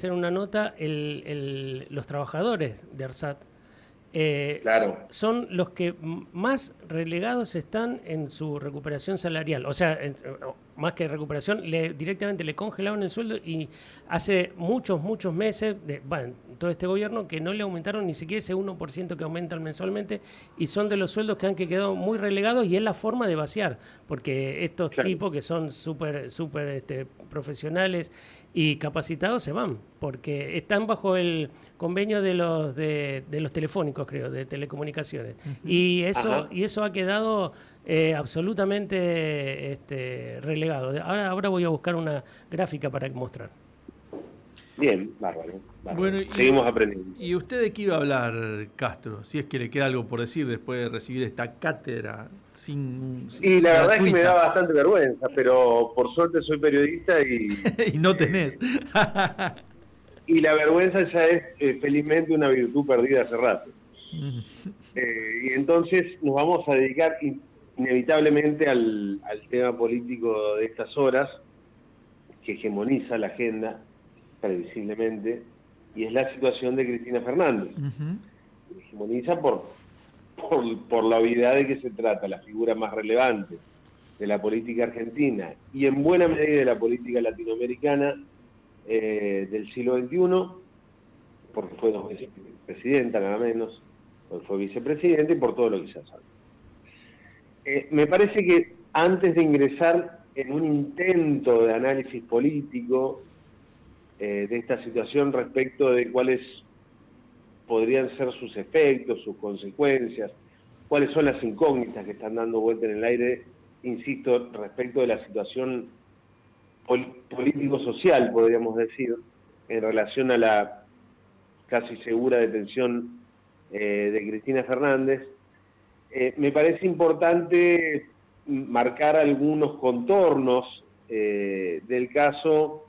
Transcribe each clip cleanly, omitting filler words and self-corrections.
hacer una nota, los trabajadores de ARSAT Claro, son los que más relegados están en su recuperación salarial. O sea, más que recuperación, directamente le congelaron el sueldo y hace muchos, muchos meses, bueno, todo este gobierno, que no le aumentaron ni siquiera ese 1% que aumentan mensualmente y son de los sueldos que han quedado muy relegados y es la forma de vaciar, porque estos claro. tipos que son súper profesionales y capacitados se van, porque están bajo el convenio de los telefónicos, creo, de telecomunicaciones. Ujú. Ajá. Y eso ha quedado absolutamente relegado. Ahora voy a buscar una gráfica para mostrar. Bien, bárbaro, bárbaro. Bueno, Seguimos aprendiendo. ¿y usted de qué iba a hablar, Castro? Si es que le queda algo por decir después de recibir esta cátedra Y la verdad es que me da gratuita. bastante vergüenza, pero por suerte soy periodista Y no tenés. y la vergüenza ya es felizmente una virtud perdida hace rato. Y entonces nos vamos a dedicar inevitablemente al tema político de estas horas, que hegemoniza la agenda previsiblemente, y es la situación de Cristina Fernández. Ujú. Hegemoniza por la obviedad de que se trata la figura más relevante de la política argentina y en buena medida de la política latinoamericana del siglo XXI, porque fue 2 veces presidenta, nada menos, porque fue vicepresidente y por todo lo que ya sabe. Me parece que antes de ingresar en un intento de análisis político de esta situación respecto de cuáles podrían ser sus efectos, sus consecuencias, cuáles son las incógnitas que están dando vuelta en el aire, insisto, respecto de la situación político-social, podríamos decir, en relación a la casi segura detención de Cristina Fernández. Me parece importante marcar algunos contornos del caso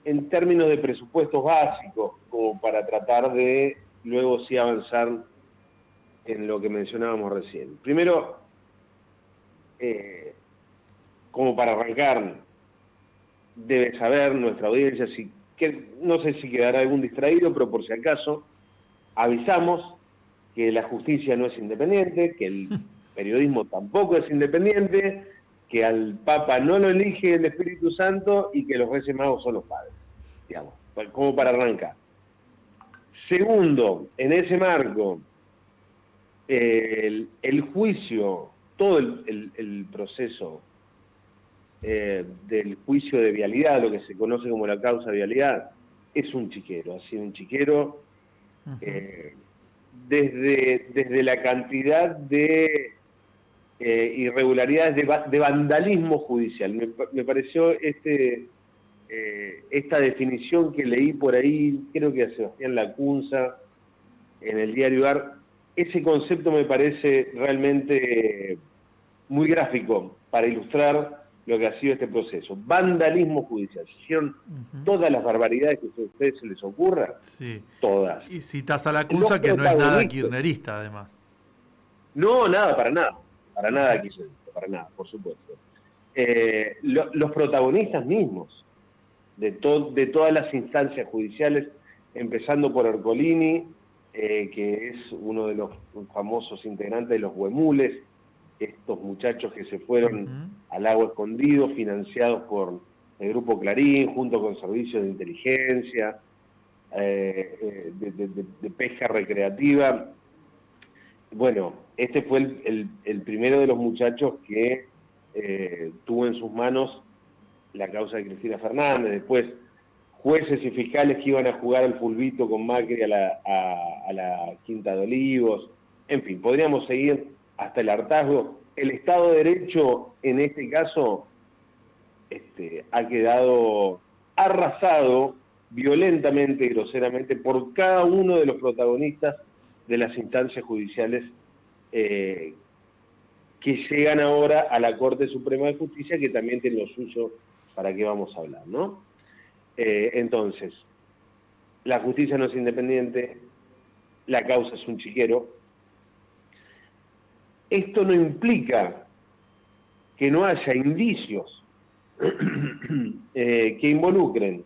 en términos de presupuestos básicos, como para tratar de luego sí avanzar en lo que mencionábamos recién. Primero, eh, como para arrancar, debe saber nuestra audiencia, que, no sé si quedará algún distraído, pero por si acaso, avisamos que la justicia no es independiente, que el periodismo tampoco es independiente, que al Papa no lo elige el Espíritu Santo y que los Reyes Magos son los padres, digamos, como para arrancar. Segundo, en ese marco, el juicio, todo el proceso del juicio de vialidad, lo que se conoce como la causa de vialidad, es un chiquero, ha sido un chiquero Ujú. eh, desde la cantidad de irregularidades de vandalismo judicial. Me pareció esta definición que leí por ahí, creo que a Sebastián Lacunza, en el diario AR, ese concepto me parece realmente muy gráfico para ilustrar lo que ha sido este proceso. Vandalismo judicial. Se hicieron Ujú. todas las barbaridades que a ustedes se les ocurra, Sí. todas. Y citás a la Los acusa que no es nada protagonistas, kirchnerista, además. no, nada, para nada Ujú. quiso esto, para nada, por supuesto. Los protagonistas mismos de todas las instancias judiciales, empezando por Ercolini, que es uno de los famosos integrantes de los Huemules, estos muchachos que se fueron Ujú. al lago escondido, financiados por el Grupo Clarín, junto con servicios de inteligencia, de pesca recreativa. Bueno, este fue el primero de los muchachos que tuvo en sus manos la causa de Cristina Fernández. Después, jueces y fiscales que iban a jugar al fulbito con Macri a la Quinta de Olivos. En fin, podríamos seguir hasta el hartazgo. El Estado de Derecho, en este caso, ha quedado arrasado violentamente y groseramente por cada uno de los protagonistas de las instancias judiciales eh, que llegan ahora a la Corte Suprema de Justicia, que también tiene lo suyo, para qué vamos a hablar, ¿no? Entonces, la justicia no es independiente, la causa es un chiquero. Esto no implica que no haya indicios que involucren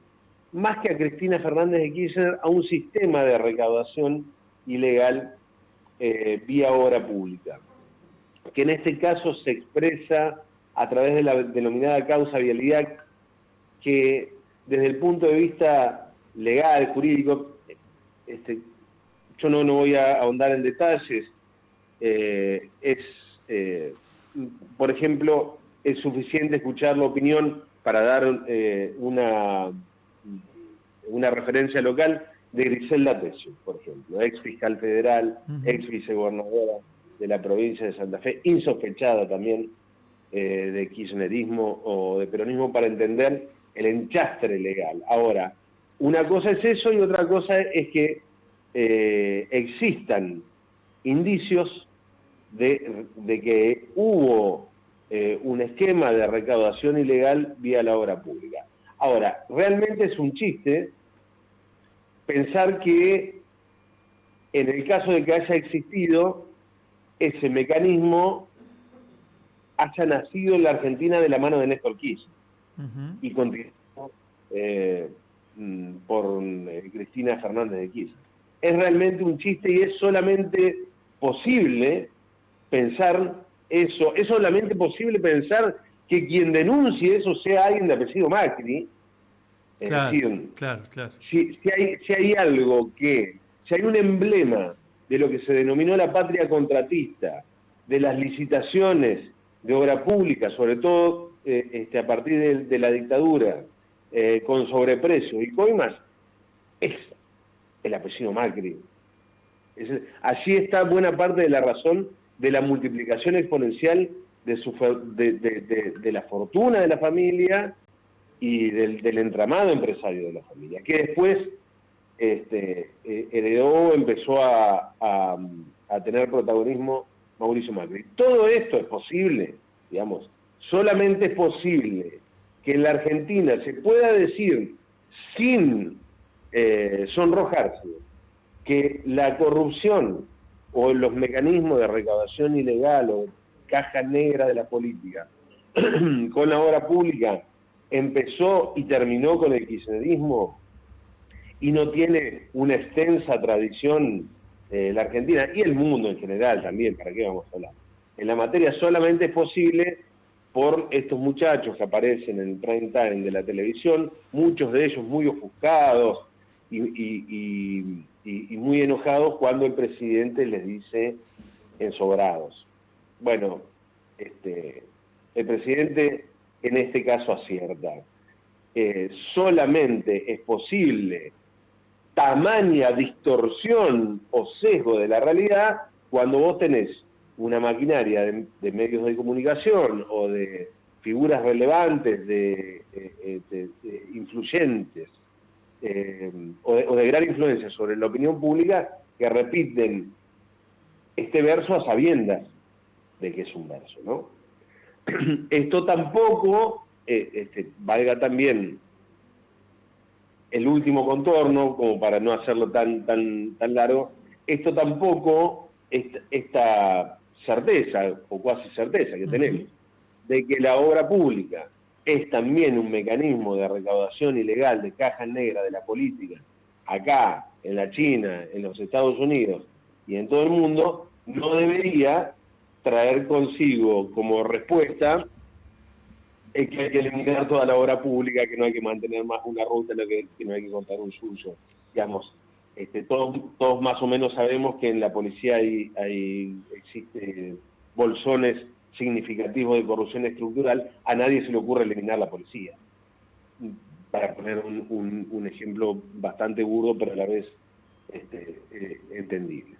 más que a Cristina Fernández de Kirchner, a un sistema de recaudación ilegal vía obra pública, que en este caso se expresa a través de la denominada causa vialidad, que desde el punto de vista legal, jurídico, yo no voy a ahondar en detalles, por ejemplo, es suficiente escuchar la opinión para dar una referencia local de Griselda Tesio, por ejemplo, ex fiscal federal, ex vicegobernadora de la provincia de Santa Fe, insospechada también de kirchnerismo o de peronismo, para entender el enchastre legal. Ahora, una cosa es eso y otra cosa es que existan indicios de que hubo un esquema de recaudación ilegal vía la obra pública. Ahora, realmente es un chiste pensar que en el caso de que haya existido ese mecanismo, haya nacido en la Argentina de la mano de Néstor Kirchner y continuó por Cristina Fernández de Kirchner. Es realmente un chiste y es solamente posible pensar eso, es solamente posible pensar que quien denuncie eso sea alguien de apellido Macri. Claro, es decir, claro. Si hay algo si hay un emblema de lo que se denominó la patria contratista, de las licitaciones de obra pública, sobre todo a partir de la dictadura, con sobreprecio y coimas, es el apellido Macri. Allí está buena parte de la razón de la multiplicación exponencial de la fortuna de la familia y del entramado empresario de la familia, que después heredó, empezó a tener protagonismo Mauricio Macri. Todo esto es posible, digamos, solamente es posible que en la Argentina se pueda decir sin sonrojarse que la corrupción o los mecanismos de recaudación ilegal o caja negra de la política con la obra pública empezó y terminó con el kirchnerismo y no tiene una extensa tradición la Argentina y el mundo en general también, ¿para qué vamos a hablar? En la materia solamente es posible por estos muchachos que aparecen en el prime time de la televisión, muchos de ellos muy ofuscados y muy enojados cuando el presidente les dice ensobrados. Bueno, el presidente en este caso acierta. Solamente es posible tamaña distorsión o sesgo de la realidad cuando vos tenés una maquinaria de medios de comunicación o de figuras relevantes, de influyentes, o de gran influencia sobre la opinión pública, que repiten este verso a sabiendas de que es un verso, ¿no? Esto tampoco, valga también el último contorno, como para no hacerlo tan largo, esto tampoco, esta certeza, o cuasi certeza que tenemos, de que la obra pública es también un mecanismo de recaudación ilegal de caja negra de la política, acá, en la China, en los Estados Unidos y en todo el mundo, no debería traer consigo como respuesta es que hay que eliminar toda la obra pública, que no hay que mantener más una ruta, que no hay que cortar un suyo. Digamos, todos más o menos sabemos que en la policía existe bolsones significativos de corrupción estructural. A nadie se le ocurre eliminar la policía. Para poner un ejemplo bastante burdo, pero a la vez entendible.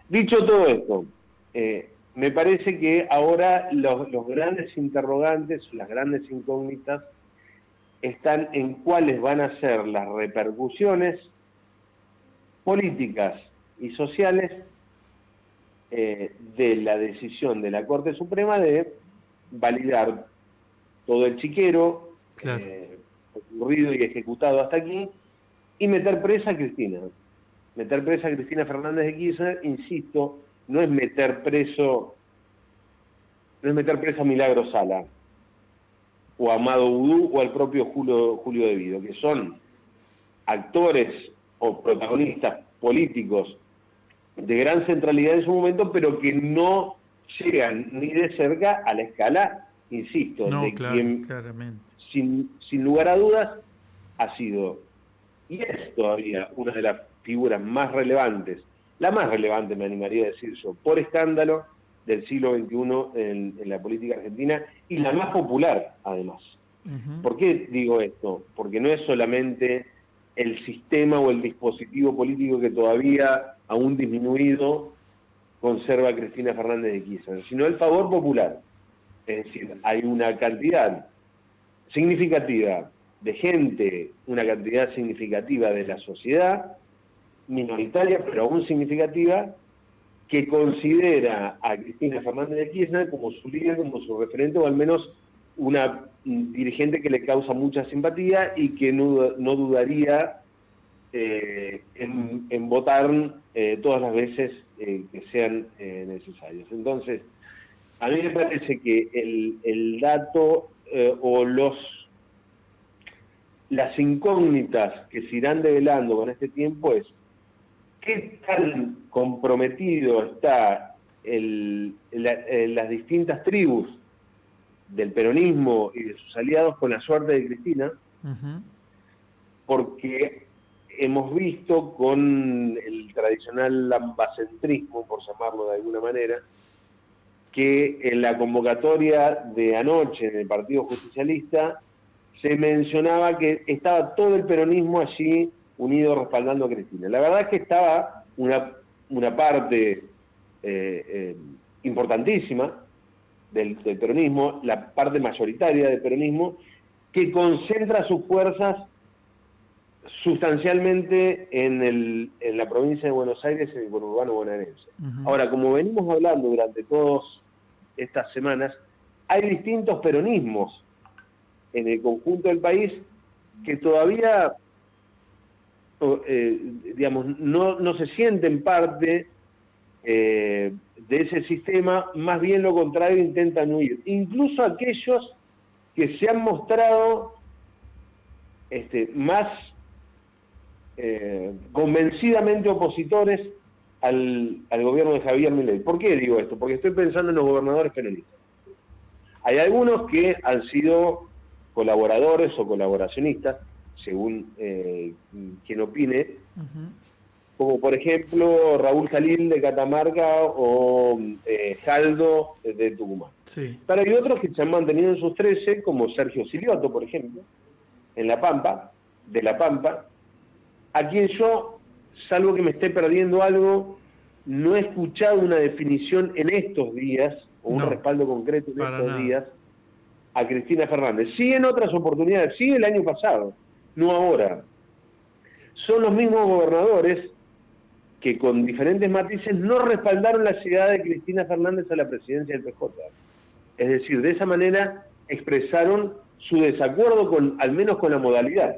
Dicho todo esto, me parece que ahora los grandes interrogantes, las grandes incógnitas, están en cuáles van a ser las repercusiones políticas y sociales de la decisión de la Corte Suprema de validar todo el chiquero, Claro. ocurrido y ejecutado hasta aquí, y meter presa a Cristina. Meter presa a Cristina Fernández de Kirchner, insisto, no es meter presa a Milagro Sala, o a Amado Vudú, o al propio Julio De Vido, que son actores o protagonistas políticos de gran centralidad en su momento, pero que no llegan ni de cerca a la escala, insisto, No, de quien, claramente. sin lugar a dudas, ha sido y es todavía una de las figuras más relevantes, la más relevante, me animaría a decir yo, por escándalo del siglo XXI en la política argentina, y la más popular, además. ¿Por qué digo esto? Porque no es solamente el sistema o el dispositivo político que todavía, aún disminuido, conserva a Cristina Fernández de Kirchner, sino el favor popular. Es decir, hay una cantidad significativa de gente, una cantidad significativa de la sociedad, minoritaria, pero aún significativa, que considera a Cristina Fernández de Kirchner como su líder, como su referente, o al menos una dirigente que le causa mucha simpatía y que no dudaría en votar todas las veces que sean necesarias. Entonces, a mí me parece que el dato o las incógnitas que se irán develando con este tiempo es qué tan comprometido está las distintas tribus del peronismo y de sus aliados con la suerte de Cristina, porque hemos visto con el tradicional lambacentrismo, por llamarlo de alguna manera, que en la convocatoria de anoche en el Partido Justicialista se mencionaba que estaba todo el peronismo allí unido respaldando a Cristina. La verdad es que estaba una parte importantísima del peronismo, la parte mayoritaria del peronismo, que concentra sus fuerzas sustancialmente en la provincia de Buenos Aires, en el conurbano bonaerense. Ahora, como venimos hablando durante todas estas semanas, hay distintos peronismos en el conjunto del país que todavía digamos, no se sienten parte de ese sistema, más bien lo contrario, intentan huir. Incluso aquellos que se han mostrado más convencidamente opositores al gobierno de Javier Milei. ¿Por qué digo esto? Porque estoy pensando en los gobernadores peronistas. Hay algunos que han sido colaboradores o colaboracionistas, según quien opine, como por ejemplo Raúl Jalil de Catamarca o Jaldo de Tucumán. Sí. Pero hay otros que se han mantenido en sus 13, como Sergio Silioto, por ejemplo, en La Pampa, a quien yo, salvo que me esté perdiendo algo, no he escuchado una definición en estos días, o un respaldo concreto en estos días, a Cristina Fernández. Sí en otras oportunidades, sí el año pasado, no ahora. Son los mismos gobernadores que con diferentes matices no respaldaron la llegada de Cristina Fernández a la presidencia del PJ. Es decir, de esa manera expresaron su desacuerdo al menos con la modalidad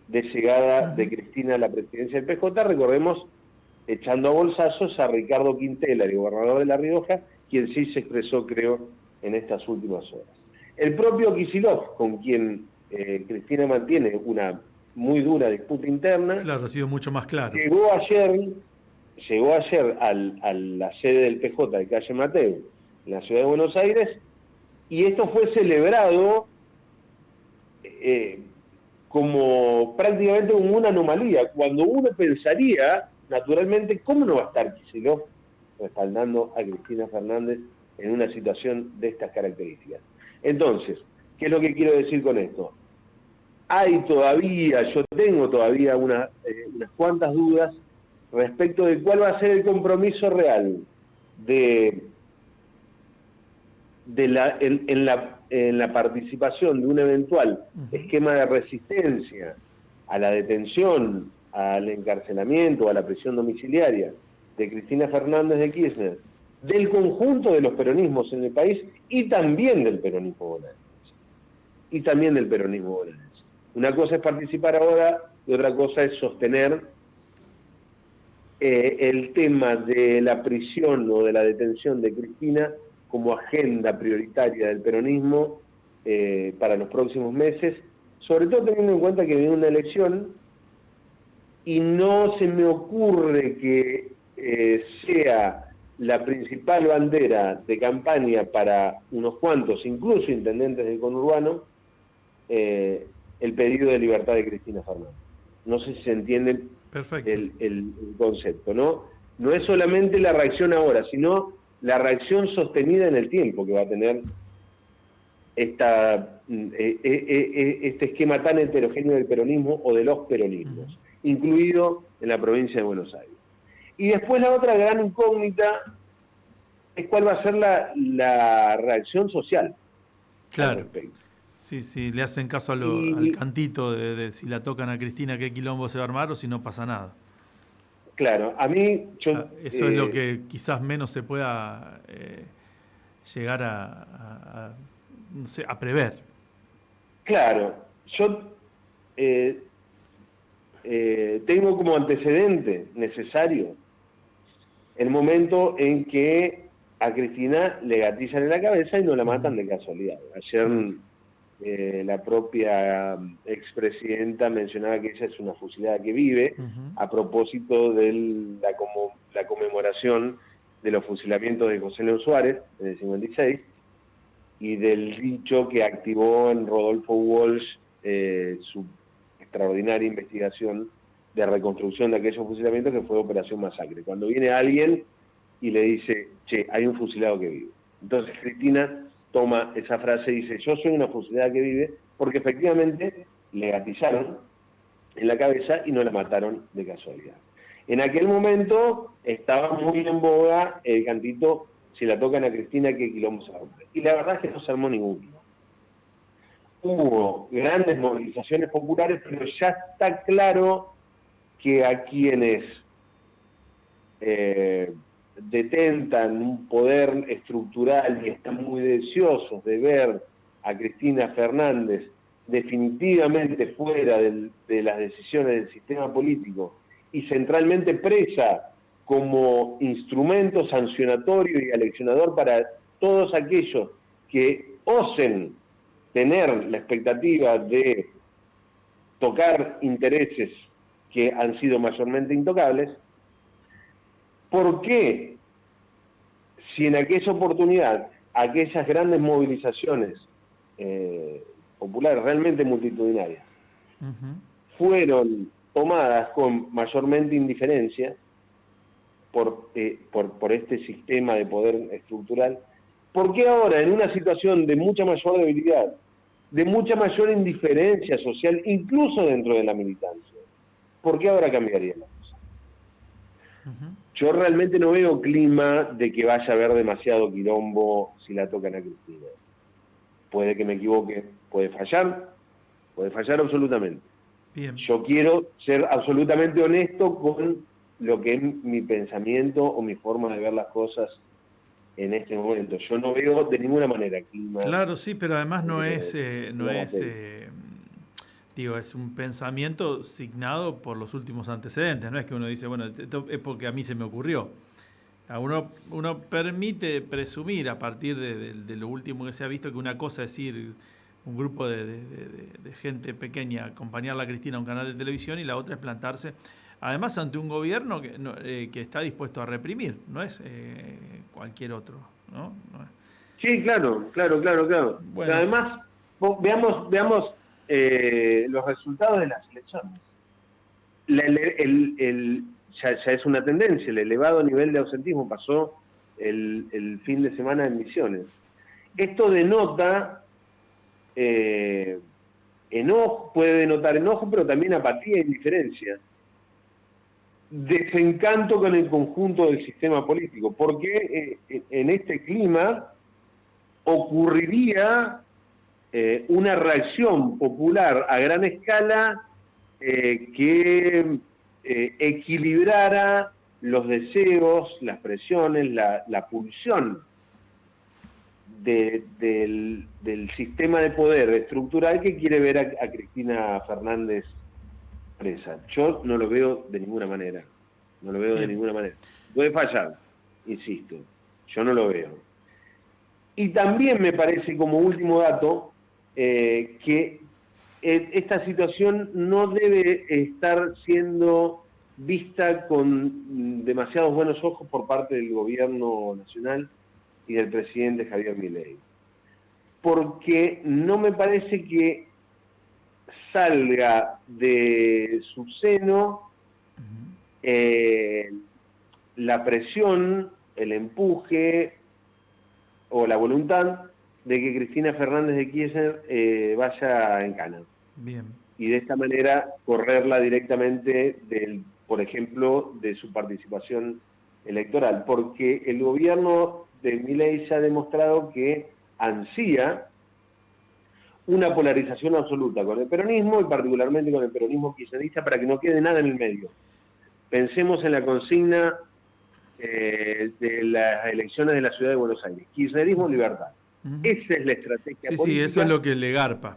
de llegada de Cristina a la presidencia del PJ. Recordemos, echando a bolsazos a Ricardo Quintela, el gobernador de La Rioja, quien sí se expresó, creo, en estas últimas horas. El propio Kicillof, con quien Cristina mantiene una muy dura disputa interna, claro, ha sido mucho más claro. Llegó ayer a la sede del PJ de calle Mateo, en la ciudad de Buenos Aires, y esto fue celebrado como prácticamente como una anomalía, cuando uno pensaría, naturalmente, ¿cómo no va a estar Kicillof respaldando a Cristina Fernández en una situación de estas características? Entonces, ¿qué es lo que quiero decir con esto? Yo tengo todavía unas cuantas dudas respecto de cuál va a ser el compromiso real en la participación de un eventual esquema de resistencia a la detención, al encarcelamiento, a la prisión domiciliaria de Cristina Fernández de Kirchner, del conjunto de los peronismos en el país y también del peronismo bonaerense. Una cosa es participar ahora y otra cosa es sostener el tema de la prisión o de la detención de Cristina como agenda prioritaria del peronismo para los próximos meses, sobre todo teniendo en cuenta que viene una elección y no se me ocurre que sea la principal bandera de campaña para unos cuantos, incluso intendentes del conurbano, el pedido de libertad de Cristina Fernández. No sé si se entiende el concepto, ¿no? No es solamente la reacción ahora, sino la reacción sostenida en el tiempo que va a tener este esquema tan heterogéneo del peronismo o de los peronismos, incluido en la provincia de Buenos Aires. Y después la otra gran incógnita es cuál va a ser la reacción social. Claro. Sí, le hacen caso al cantito de si la tocan a Cristina, qué quilombo se va a armar, o si no pasa nada. Claro, a mí... eso es lo que quizás menos se pueda llegar no sé, a prever. Claro, yo tengo como antecedente necesario el momento en que a Cristina le gatillan en la cabeza y no la matan de casualidad. Ayer la propia expresidenta mencionaba que ella es una fusilada que vive, a propósito de la conmemoración de los fusilamientos de José León Suárez en el 56 y del dicho que activó en Rodolfo Walsh su extraordinaria investigación de reconstrucción de aquellos fusilamientos, que fue Operación Masacre. Cuando viene alguien y le dice, che, hay un fusilado que vive. Entonces Cristina toma esa frase y dice, yo soy una fusilada que vive, porque efectivamente le gatillaron en la cabeza y no la mataron de casualidad. En aquel momento estaba muy en boga el cantito, si la tocan a Cristina, qué quilombo se rompe. Y la verdad es que no se armó ningún quilombo. Hubo grandes movilizaciones populares, pero ya está claro que a quienes detentan un poder estructural y están muy deseosos de ver a Cristina Fernández definitivamente fuera de las decisiones del sistema político y centralmente presa como instrumento sancionatorio y aleccionador para todos aquellos que osen tener la expectativa de tocar intereses que han sido mayormente intocables. ¿Por qué, si en aquella oportunidad aquellas grandes movilizaciones populares, realmente multitudinarias, fueron tomadas con mayormente indiferencia por este sistema de poder estructural, por qué ahora, en una situación de mucha mayor debilidad, de mucha mayor indiferencia social, incluso dentro de la militancia, por qué ahora cambiaría la cosa? Yo realmente no veo clima de que vaya a haber demasiado quilombo si la tocan a Cristina. Puede que me equivoque, puede fallar absolutamente. Bien. Yo quiero ser absolutamente honesto con lo que es mi pensamiento o mi forma de ver las cosas en este momento. Yo no veo de ninguna manera clima. Claro, sí, pero además digo, es un pensamiento signado por los últimos antecedentes. No es que uno dice, bueno, esto es porque a mí se me ocurrió. Uno permite presumir a partir de lo último que se ha visto que una cosa es ir un grupo de gente pequeña a acompañar a Cristina a un canal de televisión y la otra es plantarse, además ante un gobierno que está dispuesto a reprimir, no es cualquier otro, ¿no? Sí, claro. Bueno. Además, veamos los resultados de las elecciones. Ya es una tendencia, el elevado nivel de ausentismo pasó el fin de semana en Misiones. Esto denota enojo, puede denotar enojo, pero también apatía e indiferencia. Desencanto con el conjunto del sistema político, porque en este clima ocurriría una reacción popular a gran escala que equilibrara los deseos, las presiones, la pulsión del sistema de poder estructural que quiere ver a Cristina Fernández presa. Yo no lo veo de ninguna manera. No lo veo de ninguna manera. Puede fallar, insisto. Yo no lo veo. Y también me parece, como último dato, que esta situación no debe estar siendo vista con demasiados buenos ojos por parte del gobierno nacional y del presidente Javier Milei. Porque no me parece que salga de su seno la presión, el empuje o la voluntad de que Cristina Fernández de Kirchner vaya en cana. Bien. Y de esta manera correrla directamente por ejemplo, de su participación electoral, porque el gobierno de Milei ya ha demostrado que ansía una polarización absoluta con el peronismo y particularmente con el peronismo kirchnerista para que no quede nada en el medio. Pensemos en la consigna de las elecciones de la Ciudad de Buenos Aires. Kirchnerismo, libertad. Esa es la estrategia política. Sí, eso es lo que le garpa.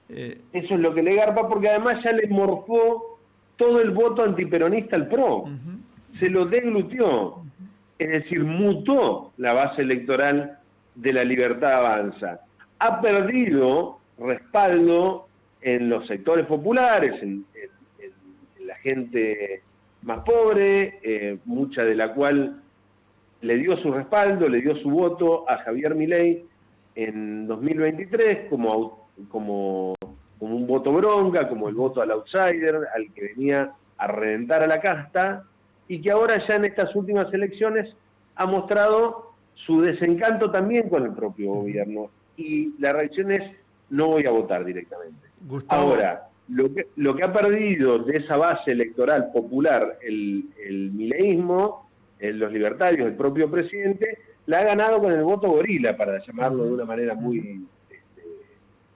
Eso es lo que le garpa porque además ya le morfó todo el voto antiperonista al PRO. Se lo deglutió. Es decir, mutó la base electoral de la Libertad Avanza. Ha perdido respaldo en los sectores populares, en la gente más pobre, mucha de la cual le dio su respaldo, le dio su voto a Javier Milei en 2023 como un voto bronca, como el voto al outsider, al que venía a reventar a la casta, y que ahora ya en estas últimas elecciones ha mostrado su desencanto también con el propio gobierno. Y la reacción es, no voy a votar directamente. Gustavo. Ahora, lo que ha perdido de esa base electoral popular el mileísmo, los libertarios, el propio presidente, la ha ganado con el voto gorila, para llamarlo de una manera muy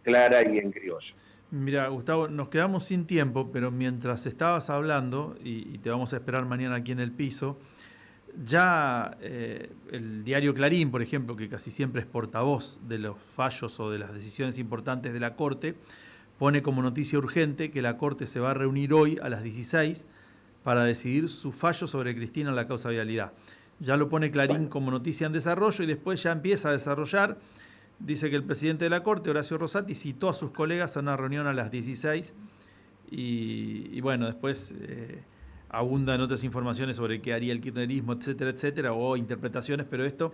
clara y en criollo. Mira, Gustavo, nos quedamos sin tiempo, pero mientras estabas hablando, y te vamos a esperar mañana aquí en el piso, ya el diario Clarín, por ejemplo, que casi siempre es portavoz de los fallos o de las decisiones importantes de la Corte, pone como noticia urgente que la Corte se va a reunir hoy a las 16 para decidir su fallo sobre Cristina en la causa vialidad. Ya lo pone Clarín como noticia en desarrollo y después ya empieza a desarrollar. Dice que el presidente de la Corte, Horacio Rosati, citó a sus colegas a una reunión a las 16 y bueno, después abunda en otras informaciones sobre qué haría el kirchnerismo, etcétera, etcétera, o interpretaciones, pero esto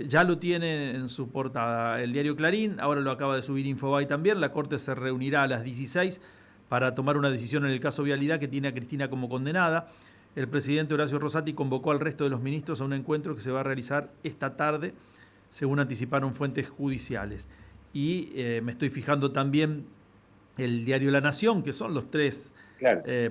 ya lo tiene en su portada el diario Clarín, ahora lo acaba de subir Infobae también. La Corte se reunirá a las 16 para tomar una decisión en el caso Vialidad que tiene a Cristina como condenada. El presidente Horacio Rosati convocó al resto de los ministros a un encuentro que se va a realizar esta tarde, según anticiparon fuentes judiciales. Y me estoy fijando también el diario La Nación, que son los tres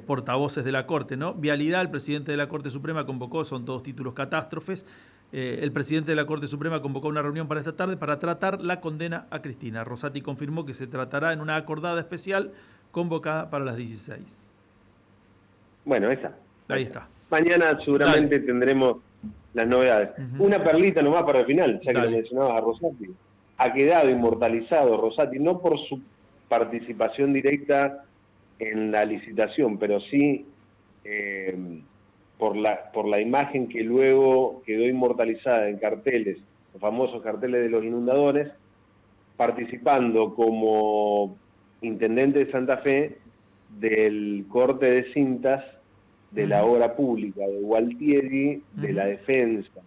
portavoces de la Corte, ¿no? Vialidad, el presidente de la Corte Suprema convocó, son todos títulos catástrofes. El presidente de la Corte Suprema convocó una reunión para esta tarde para tratar la condena a Cristina. Rosati confirmó que se tratará en una acordada especial convocada para las 16. Bueno, esa. Ahí está. Mañana seguramente tendremos las novedades. Una perlita nomás para el final, ya que lo mencionabas a Rosati. Ha quedado inmortalizado Rosati, no por su participación directa en la licitación, pero sí por la imagen que luego quedó inmortalizada en carteles, los famosos carteles de los inundadores, participando como intendente de Santa Fe del corte de cintas de la obra pública de Gualtieri, de la defensa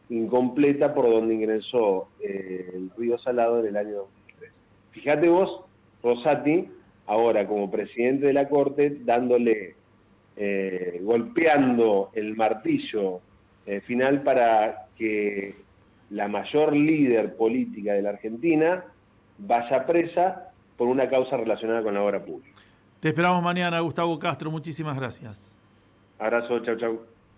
incompleta por donde ingresó el Río Salado en el año 2003. Fíjate vos, Rosati, ahora como presidente de la Corte, dándole, golpeando el martillo final para que la mayor líder política de la Argentina vaya presa por una causa relacionada con la obra pública. Te esperamos mañana, Gustavo Castro. Muchísimas gracias. Abrazo, chau, chau.